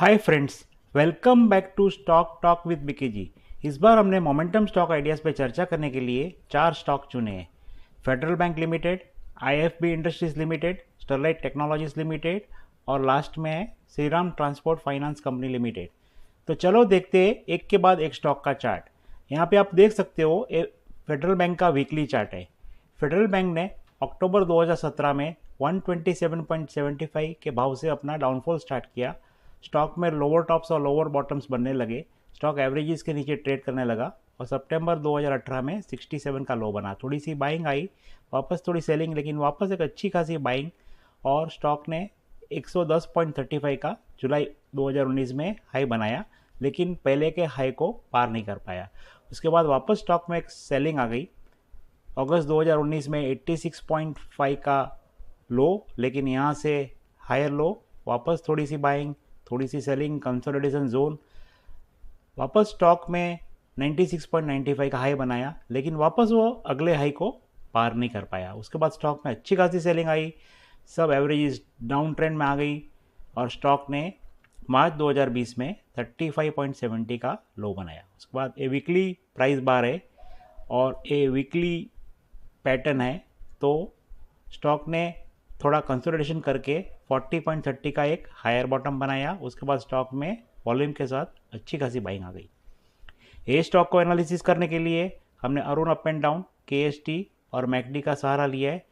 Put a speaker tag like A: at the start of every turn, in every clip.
A: Hi friends, welcome back to stock talk with Bikki ji. इस बार हमने momentum stock ideas पे चर्चा करने के लिए 4 स्टॉक चुने हैं। Federal bank limited, IFB industries limited, Sterlite technologies limited और लास्ट में है Shriram transport finance company limited. तो चलो देखते हैं एक के बाद एक स्टॉक का चार्ट। यहाँ पे आप देख सकते हो फेडरल बैंक का वीकली चार्ट है। फेडरल बैंक ने अक्टूबर 2017 में 127.75 के भाव से अपना डाउनफॉल स्टार्ट किया। स्टॉक में लोअर टॉप्स और लोअर बॉटम्स बनने लगे। स्टॉक एवरेजेस के नीचे ट्रेड करने लगा और सितंबर 2018 में 67 का लो बना। थोड़ी सी बाइंग आई, वापस थोड़ी सेलिंग, लेकिन वापस एक अच्छी खासी बाइंग और स्टॉक ने 110.35 का जुलाई 2019 में हाई बनाया, लेकिन पहले के हाई को पार नहीं कर पाया। उसके बाद वापस स्टॉक में एक सेलिंग आ गई अगस्त 2019 में 86.5 का लो, लेकिन यहाँ से हायर लो, वापस थोड़ी सी बाइंग, थोड़ी सी सेलिंग, कंसोलिडेशन जोन। वापस स्टॉक में 96.95 का हाई बनाया, लेकिन वापस वो अगले हाई को पार नहीं कर पाया। उसके बाद स्टॉक में अच्छी खासी सेलिंग आई, सब एवरेज डाउन ट्रेंड में आ गई और स्टॉक ने मार्च 2020 में 35.70 का लो बनाया। उसके बाद ए वीकली प्राइस बार है और ए वीकली पैटर्न है, तो स्टॉक ने थोड़ा कंसोलिडेशन करके 40.30 का एक हायर बॉटम बनाया। उसके बाद स्टॉक में वॉल्यूम के साथ अच्छी खासी बाइंग आ गई। ये स्टॉक को एनालिसिस करने के लिए हमने Arun up and down, KST और मैकडी का सहारा लिया है।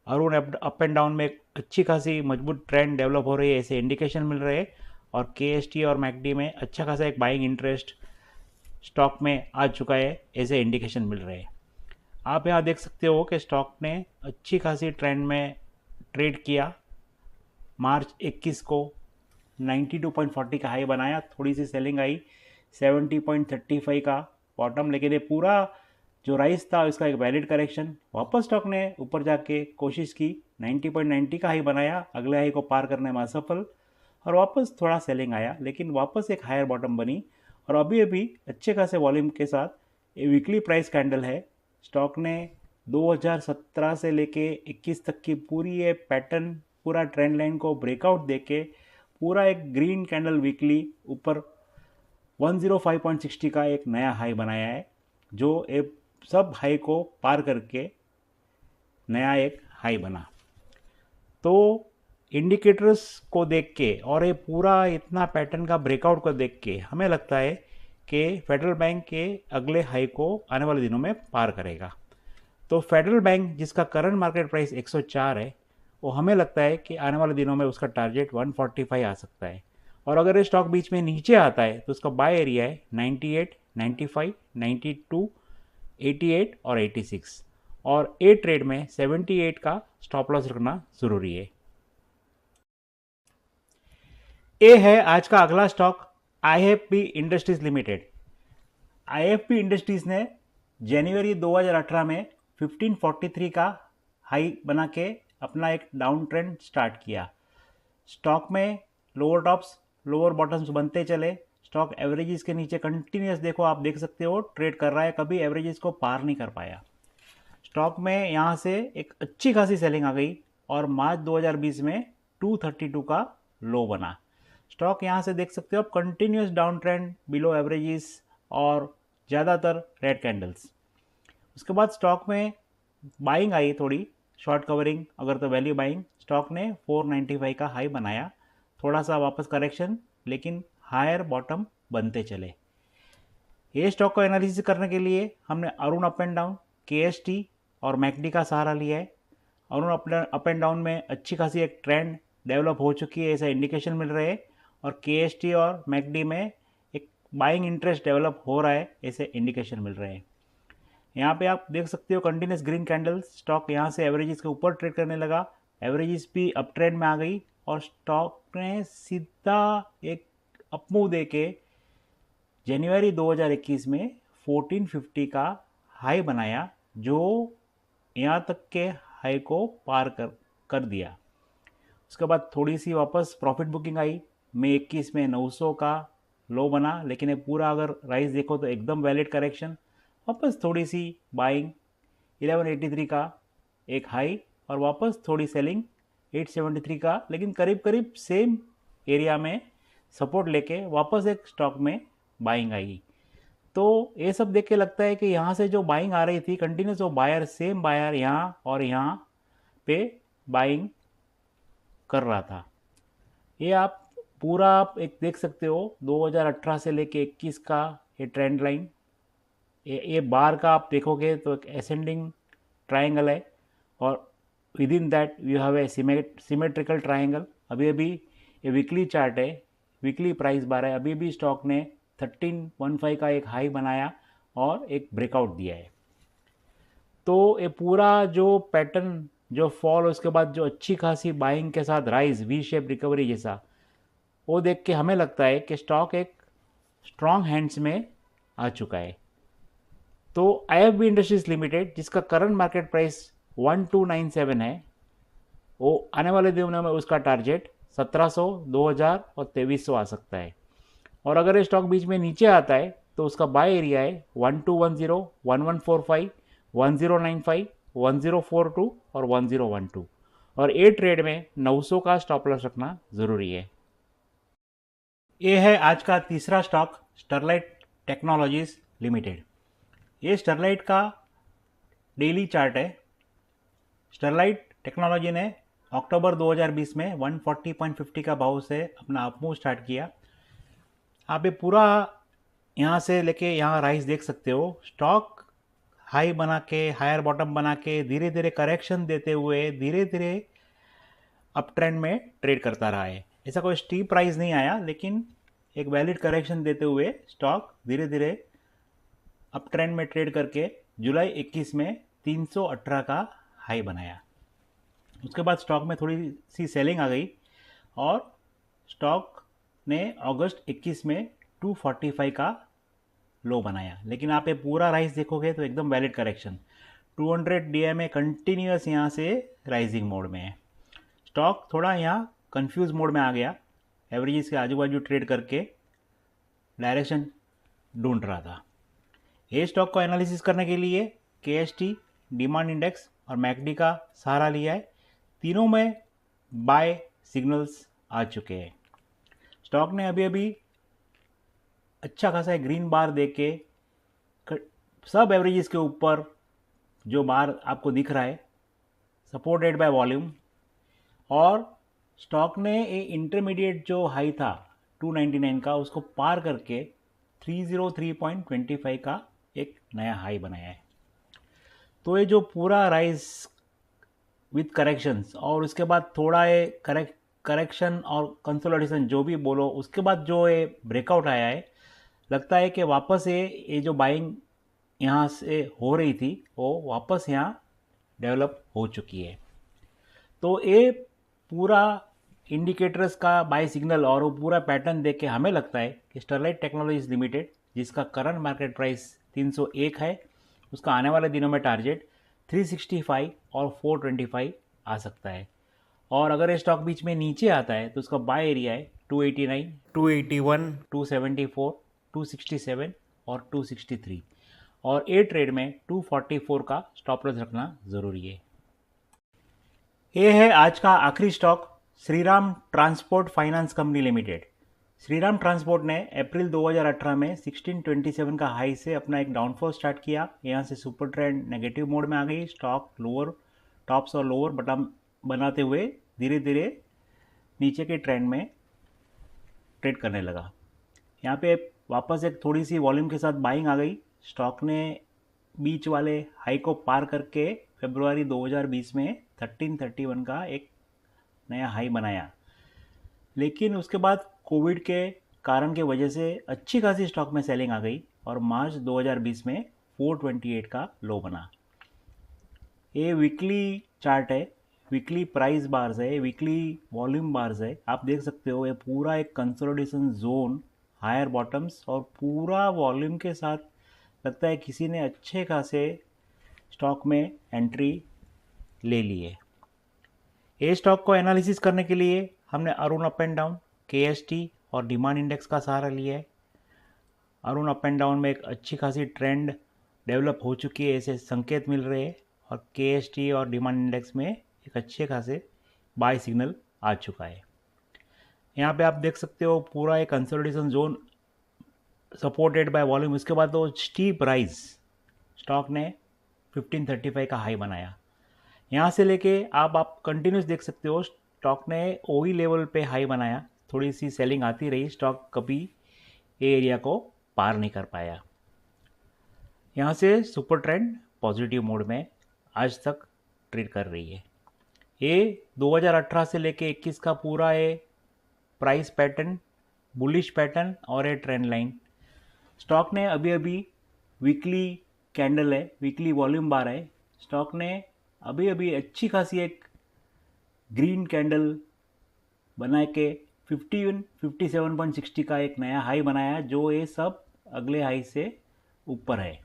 A: अरुण अप एंड डाउन में अच्छी खासी मजबूत ट्रेंड डेवलप हो रही है, ऐसे इंडिकेशन मिल रहे हैं और KST और मैकडी में अच्छा खासा एक बाइंग इंटरेस्ट स्टॉक में आ चुका है, ऐसे इंडिकेशन मिल रहे हैं। आप यहाँ देख सकते हो कि स्टॉक ने अच्छी खासी ट्रेंड में ट्रेड किया। मार्च 21 को 92.40 का हाई बनाया, थोड़ी सी सेलिंग आई, 70.35 का बॉटम, लेकिन ये पूरा जो राइज था इसका एक वैलिड करेक्शन। वापस स्टॉक ने ऊपर जाके कोशिश की, 90.90 का हाई बनाया, अगले हाई को पार करने में असफल और वापस थोड़ा सेलिंग आया, लेकिन वापस एक हायर बॉटम बनी और अभी अभी अच्छे खासे वॉल्यूम के साथ ये वीकली प्राइस कैंडल है। स्टॉक ने 2017 से लेके 21 तक की पूरी ये पैटर्न, पूरा ट्रेंड लाइन को ब्रेकआउट देके पूरा एक ग्रीन कैंडल वीकली ऊपर 105.60 का एक नया हाई बनाया है, जो एक सब हाई को पार करके नया एक हाई बना। तो इंडिकेटर्स को देख के और ये पूरा इतना पैटर्न का ब्रेकआउट को देख के हमें लगता है कि फेडरल बैंक के अगले हाई को आने वाले दिनों में पार करेगा। तो फेडरल बैंक जिसका करंट मार्केट प्राइस 104 है, वो हमें लगता है कि आने वाले दिनों में उसका टारगेट 145 आ सकता है। और अगर ये स्टॉक बीच में नीचे आता है तो उसका बाय एरिया है 98, 95, 92, 88 और 86 और ए ट्रेड में 78 का स्टॉप लॉस रखना ज़रूरी है। ए है आज का अगला stock, IFB industries limited. IFB industries ने जनवरी 2018 में 1543 का हाई बना के अपना एक डाउन ट्रेंड स्टार्ट किया। स्टॉक में लोअर टॉप्स लोअर बॉटम्स बनते चले। स्टॉक एवरेजेस के नीचे कंटिन्यूस, देखो आप देख सकते हो, ट्रेड कर रहा है, कभी एवरेजेस को पार नहीं कर पाया। स्टॉक में यहाँ से एक अच्छी खासी सेलिंग आ गई और मार्च 2020 में 232 का लो बना। स्टॉक यहाँ से देख सकते हो आप, continuous down trend, below averages और ज़्यादातर रेड कैंडल्स। उसके बाद स्टॉक में बाइंग आई, थोड़ी शॉर्ट कवरिंग, अगर तो वैल्यू बाइंग। स्टॉक ने 495 का हाई बनाया, थोड़ा सा वापस करेक्शन, लेकिन हायर बॉटम बनते चले। ये स्टॉक को एनालिसिस करने के लिए हमने Arun up and down, KST और मैकडी का सहारा लिया है। अरुण अप एंड डाउन में अच्छी खासी एक ट्रेंड डेवलप हो चुकी है, ऐसा इंडिकेशन मिल रहे हैं और KST और मैकडी में एक बाइंग इंटरेस्ट डेवलप हो रहा है, ऐसे इंडिकेशन मिल रहे हैं। यहाँ पे आप देख सकते हो कंटिन्यूस ग्रीन कैंडल। स्टॉक यहाँ से एवरेजेस के ऊपर ट्रेड करने लगा, एवरेजेस भी अप ट्रेंड में आ गई और स्टॉक ने सीधा एक अपमूव दे के जनवरी 2021 में 1450 का हाई बनाया, जो यहाँ तक के हाई को पार कर दिया। उसके बाद थोड़ी सी वापस प्रॉफिट बुकिंग आई, मई 21 में 900 का लो बना, लेकिन ये पूरा अगर राइस देखो तो एकदम वैलिड करेक्शन। वापस थोड़ी सी बाइंग, 1183 का एक हाई और वापस थोड़ी सेलिंग 873 का, लेकिन करीब करीब सेम एरिया में सपोर्ट लेके वापस एक स्टॉक में बाइंग आई। तो ये सब देख के लगता है कि यहाँ से जो बाइंग आ रही थी कंटिन्यूस, वो बायर सेम बायर यहाँ और यहाँ पे बाइंग कर रहा था। ये आप पूरा आप एक देख सकते हो 2018 से लेके 21 का ये ट्रेंड लाइन, ये बार का आप देखोगे तो एक असेंडिंग ट्रायंगल है, और with in that you have a symmetrical triangle. अभी अभी ये वीकली चार्ट है, वीकली प्राइस बार है। अभी भी स्टॉक ने 1315 का एक हाई बनाया और एक ब्रेकआउट दिया है। तो ये पूरा जो पैटर्न, जो फॉल, उसके बाद जो अच्छी खासी बाइंग के साथ राइज, वी शेप रिकवरी जैसा, वो देख के हमें लगता है कि स्टॉक एक स्ट्रॉन्ग हैंड्स में आ चुका है। तो IFB इंडस्ट्रीज लिमिटेड, जिसका करंट मार्केट प्राइस 1297 है, वो आने वाले दिनों में उसका टारगेट 1700, 2000 और 2300 आ सकता है। और अगर ये स्टॉक बीच में नीचे आता है तो उसका बाय एरिया है 1210, 1145, 1095, 1042 और 1012, और ए ट्रेड में 900 का स्टॉप लॉस रखना ज़रूरी है। ये है आज का तीसरा स्टॉक, स्टरलाइट टेक्नोलॉजीज लिमिटेड। ये स्टरलाइट का डेली चार्ट है। स्टरलाइट टेक्नोलॉजी ने अक्टूबर 2020 में 140.50 का भाव से अपना अपमूव स्टार्ट किया। आप ये पूरा यहाँ से लेके यहाँ राइस देख सकते हो। स्टॉक हाई बना के, हायर बॉटम बना के, धीरे धीरे करेक्शन देते हुए धीरे धीरे अप ट्रेंड में ट्रेड करता रहा है। ऐसा कोई स्टीप प्राइस नहीं आया, लेकिन एक वैलिड करेक्शन देते हुए स्टॉक धीरे धीरे अप ट्रेंड में ट्रेड करके जुलाई 21 में 318 का हाई बनाया। उसके बाद स्टॉक में थोड़ी सी सेलिंग आ गई और स्टॉक ने अगस्त 21 में 245 का लो बनाया। लेकिन आप ये पूरा राइस देखोगे तो एकदम वैलिड करेक्शन, 200 DMA कंटिन्यूस यहाँ से राइजिंग मोड में है। स्टॉक थोड़ा यहाँ कंफ्यूज मोड में आ गया, एवरेजेस के आजू बाजू ट्रेड करके डायरेक्शन ढूंढ रहा था। ये स्टॉक को एनालिसिस करने के लिए KST, डिमांड इंडेक्स और मैकडी का सहारा लिया है। तीनों में बाय सिग्नल्स आ चुके हैं। स्टॉक ने अभी अभी अच्छा खासा ग्रीन बार दे के सब एवरेजेस के ऊपर जो बार आपको दिख रहा है, सपोर्टेड बाय वॉल्यूम, और स्टॉक ने ये इंटरमीडिएट जो हाई था 299 का, उसको पार करके 303.25 का एक नया हाई बनाया है। तो ये जो पूरा राइज विथ करेक्शंस और उसके बाद थोड़ा ये करेक्शन और कंसोलिडेशन जो भी बोलो, उसके बाद जो ये ब्रेकआउट आया है, लगता है कि वापस ये जो बाइंग यहाँ से हो रही थी वो वापस यहाँ डेवलप हो चुकी है। तो ये पूरा इंडिकेटर्स का बाय सिग्नल और वो पूरा पैटर्न देख के हमें लगता है कि स्टरलाइट टेक्नोलॉजीज लिमिटेड, जिसका करंट मार्केट प्राइस 301 है, उसका आने वाले दिनों में टारगेट 365 और 425 आ सकता है। और अगर ये स्टॉक बीच में नीचे आता है तो उसका बाय एरिया है 289, 281, 274, 267 और 263, और ए ट्रेड में 244 का स्टॉप लॉस रखना ज़रूरी है। ये है आज का आखिरी stock, Shriram transport finance company limited. Shriram transport ने अप्रैल 2018 में 1627 का हाई से अपना एक डाउनफॉल स्टार्ट किया। यहाँ से सुपर ट्रेंड नेगेटिव मोड में आ गई। स्टॉक लोअर टॉप्स और लोअर बटम बनाते हुए धीरे धीरे नीचे के ट्रेंड में ट्रेड करने लगा। यहाँ पे वापस एक थोड़ी सी वॉल्यूम के साथ बाइंग आ गई। स्टॉक ने बीच वाले हाई को पार करके फरवरी 2020 में 1331 का एक नया हाई बनाया। लेकिन उसके बाद कोविड के कारण की वजह से अच्छी खासी स्टॉक में सेलिंग आ गई और मार्च 2020 में 428 का लो बना। ये वीकली चार्ट है, वीकली प्राइस बार्स है, वीकली वॉल्यूम बार्स है। आप देख सकते हो ये पूरा एक कंसोलिडेशन जोन, हायर बॉटम्स और पूरा वॉल्यूम के साथ लगता है किसी ने अच्छे खासे स्टॉक में एंट्री ले ली है। ये स्टॉक को एनालिसिस करने के लिए हमने Arun up and down, KST और डिमांड इंडेक्स का सहारा लिया है। अरुण अप एंड डाउन में एक अच्छी खासी ट्रेंड डेवलप हो चुकी है, ऐसे संकेत मिल रहे हैं, और KST और डिमांड इंडेक्स में एक अच्छे खासे बाय सिग्नल आ चुका है। यहाँ पे आप देख सकते हो पूरा एक consolidation zone supported by volume, उसके बाद तो स्टीप राइज, स्टॉक ने 1535 का हाई बनाया। यहाँ से लेके आप कंटिन्यूस देख सकते हो स्टॉक ने ओई लेवल पे हाई बनाया, थोड़ी सी सेलिंग आती रही, स्टॉक कभी ये एरिया को पार नहीं कर पाया। यहाँ से सुपर ट्रेंड पॉजिटिव मोड में आज तक ट्रेड कर रही है। ये 2018 से लेके 21 का पूरा ये प्राइस पैटर्न, बुलिश पैटर्न और ये ट्रेंड लाइन, स्टॉक ने अभी अभी वीकली कैंडल है, वीकली वॉल्यूम बार है, स्टॉक ने अभी अभी अच्छी खासी एक ग्रीन कैंडल बना के 57.60 का एक नया हाई बनाया, जो ये सब अगले हाई से ऊपर है।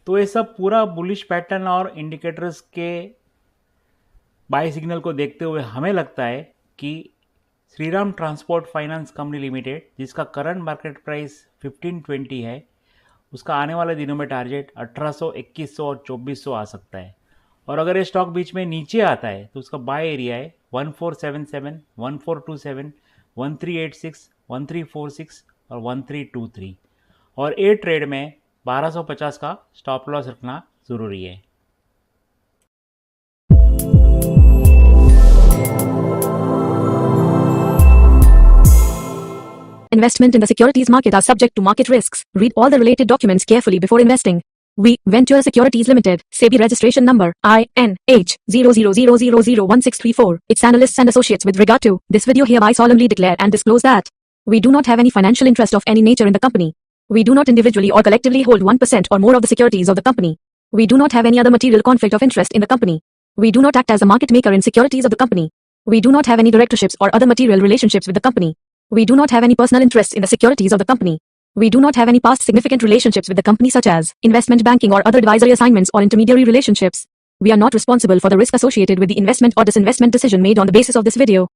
A: तो ये सब पूरा बुलिश पैटर्न और इंडिकेटर्स के बाय सिग्नल को देखते हुए हमें लगता है कि Shriram transport finance company limited, जिसका करंट मार्केट प्राइस 1520 है, उसका आने वाले दिनों में टारगेट 1800, 2100 और 2400 आ सकता है। और अगर ये स्टॉक बीच में नीचे आता है तो उसका बाय एरिया है 1477, 1427, 1386, 1346 और 1323। और ए ट्रेड में 1250 का स्टॉप लॉस रखना ज़रूरी है।
B: Investment in the securities market are subject to market risks. Read all the related documents carefully before investing. We, Venture Securities Limited, SEBI registration number, INH 0000001634, its analysts and associates with regard to this video hereby solemnly declare and disclose that we do not have any financial interest of any nature in the company. We do not individually or collectively hold 1% or more of the securities of the company. We do not have any other material conflict of interest in the company. We do not act as a market maker in securities of the company. We do not have any directorships or other material relationships with the company. We do not have any personal interests in the securities of the company. We do not have any past significant relationships with the company such as investment banking or other advisory assignments or intermediary relationships. We are not responsible for the risk associated with the investment or disinvestment decision made on the basis of this video.